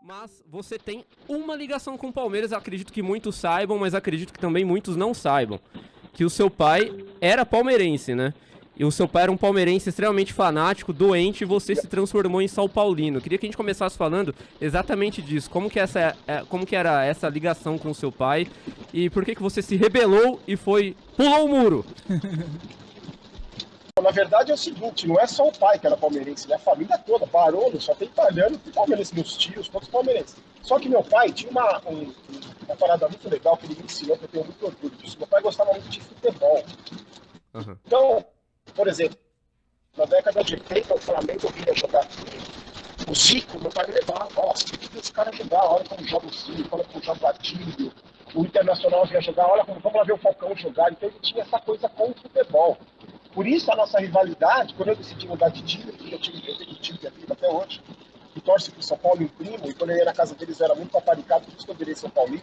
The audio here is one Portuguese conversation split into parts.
Mas você tem uma ligação com o Palmeiras, acredito que muitos saibam, mas acredito que também muitos não saibam. Que o seu pai era palmeirense, né? E o seu pai era um palmeirense extremamente fanático, doente, e você se transformou em São Paulino. Eu queria que a gente começasse falando exatamente disso. Como que era essa ligação com o seu pai? E por que você se rebelou e pulou o muro? Na verdade é o seguinte, não é só o pai que era palmeirense, é a família toda, Barolo, só tem italiano e palmeirense, meus tios, todos palmeirenses. Só que meu pai tinha uma parada muito legal que ele me ensinou, que eu tenho muito orgulho disso. Meu pai gostava muito de futebol. Uhum. Então, por exemplo, na década de 80, o Flamengo vinha jogar o Zico, meu pai me levava, nossa, o que esse cara jogar? Olha como joga o Zico, olha como joga o Atílio. O Internacional vinha jogar, olha como, vamos lá ver o Falcão jogar. Então ele tinha essa coisa com o futebol. Por isso a nossa rivalidade, quando eu decidi mudar de time, eu tenho um time que é vivo até hoje, que torce pro São Paulo e o primo, e quando eu ia na casa deles eu era muito paparicado, por isso que eu virei São Paulino.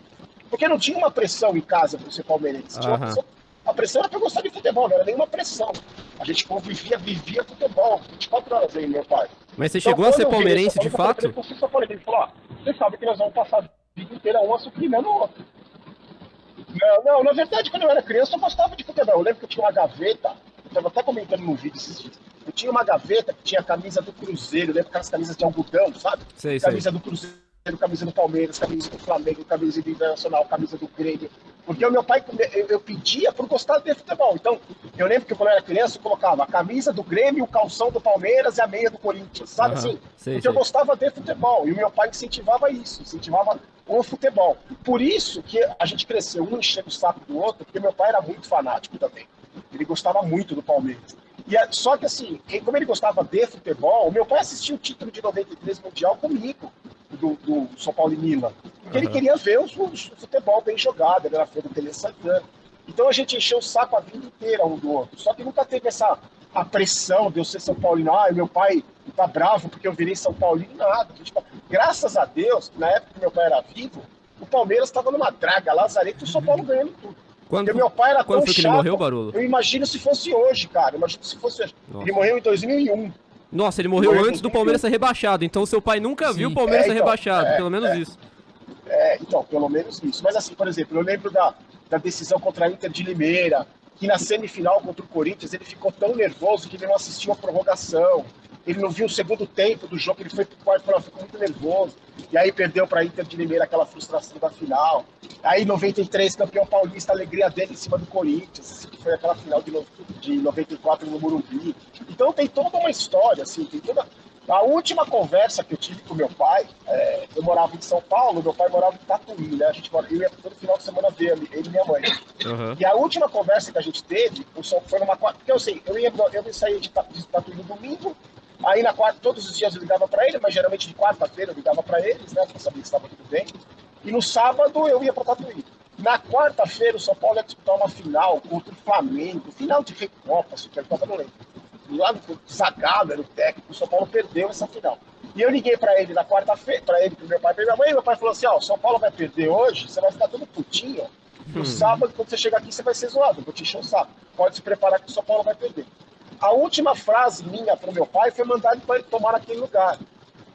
Porque não tinha uma pressão em casa para ser palmeirense. Tinha uma pressão, a pressão era para gostar de futebol, não era nenhuma pressão. A gente convivia, vivia futebol, 24 horas aí, meu pai. Mas você chegou a ser palmeirense de fato? Ele falou, você sabe que nós vamos passar a vida inteira um assumindo o outro. Não, na verdade, quando eu era criança, eu gostava de futebol. Eu lembro que eu tinha uma gaveta, eu estava até comentando no vídeo esses dias. Eu tinha uma gaveta que tinha a camisa do Cruzeiro, lembra aquelas camisas de algodão, sabe? Camisa do Cruzeiro, camisa do Palmeiras, camisa do Flamengo, camisa do Internacional, camisa do Grêmio. Porque o meu pai, eu pedia por gostar de futebol. Então, eu lembro que quando eu era criança, eu colocava a camisa do Grêmio, o calção do Palmeiras e a meia do Corinthians, sabe assim? Porque eu gostava de futebol. E o meu pai incentivava isso, incentivava o futebol. Por isso que a gente cresceu um enchendo o saco do outro, porque meu pai era muito fanático também. Ele gostava muito do Palmeiras. Só que assim, como ele gostava de futebol, o meu pai assistiu o título de 93 Mundial comigo, do São Paulo e Milan. Porque ele queria ver o futebol bem jogado, ele era fã do Tele Santana. Então a gente encheu o saco a vida inteira um do outro. Só que nunca teve a pressão de eu ser São Paulino. Meu pai tá bravo porque eu virei São Paulino, nada. Graças a Deus, na época que meu pai era vivo, o Palmeiras estava numa draga, lazareta, e o São Paulo ganhando tudo. Porque meu pai era tão chato. Que ele morreu, Barolo? Eu imagino se fosse hoje, cara. Imagino se fosse hoje. Ele morreu em 2001. Nossa, ele morreu antes do Palmeiras ser rebaixado. Então seu pai nunca viu o Palmeiras ser rebaixado. Pelo menos isso. Então, pelo menos isso. Mas assim, por exemplo, eu lembro da decisão contra a Inter de Limeira, que na semifinal contra o Corinthians ele ficou tão nervoso que ele não assistiu a prorrogação. Ele não viu o segundo tempo do jogo, ele foi pro quarto e ficou muito nervoso. E aí perdeu para a Inter de Limeira aquela frustração da final. Aí 93, campeão paulista, a alegria dele em cima do Corinthians, que foi aquela final de 94 no Morumbi. Então tem toda uma história, assim, tem toda... A última conversa que eu tive com meu pai, eu morava em São Paulo, meu pai morava em Tatuí, né? Eu ia todo final de semana ver ele e minha mãe. Uhum. E a última conversa que a gente teve, foi numa quarta, porque eu sei, eu ia sair de Tatuí no domingo, aí na quarta, todos os dias eu ligava para ele, mas geralmente de quarta-feira eu ligava para eles, né? Pra saber que estava tudo bem. E no sábado eu ia para Tatuí. Na quarta-feira o São Paulo ia disputar uma final contra o Flamengo, final de Recopa, Supercopa, não lembro. Lá no Zagallo era o técnico, o São Paulo perdeu essa final. E eu liguei pra ele na quarta-feira, pro meu pai, pra minha mãe, e meu pai falou assim, o São Paulo vai perder hoje, você vai ficar todo putinho, no sábado, quando você chegar aqui, você vai ser zoado, eu vou te encher o saco. Pode se preparar que o São Paulo vai perder. A última frase minha pro meu pai foi mandar ele pra ele tomar naquele lugar.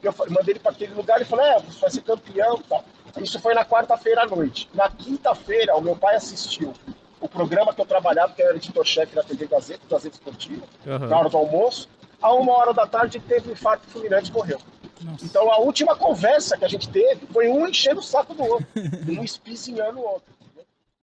Eu mandei ele pra aquele lugar e falei, você vai ser campeão e tal. Isso foi na quarta-feira à noite. Na quinta-feira, o meu pai assistiu o programa que eu trabalhava, que era editor-chefe da TV Gazeta Esportiva, na hora do almoço. A 1h da tarde teve um infarto fulminante e morreu. Nossa. Então a última conversa que a gente teve foi um enchendo o saco do outro, um espizinhando o outro.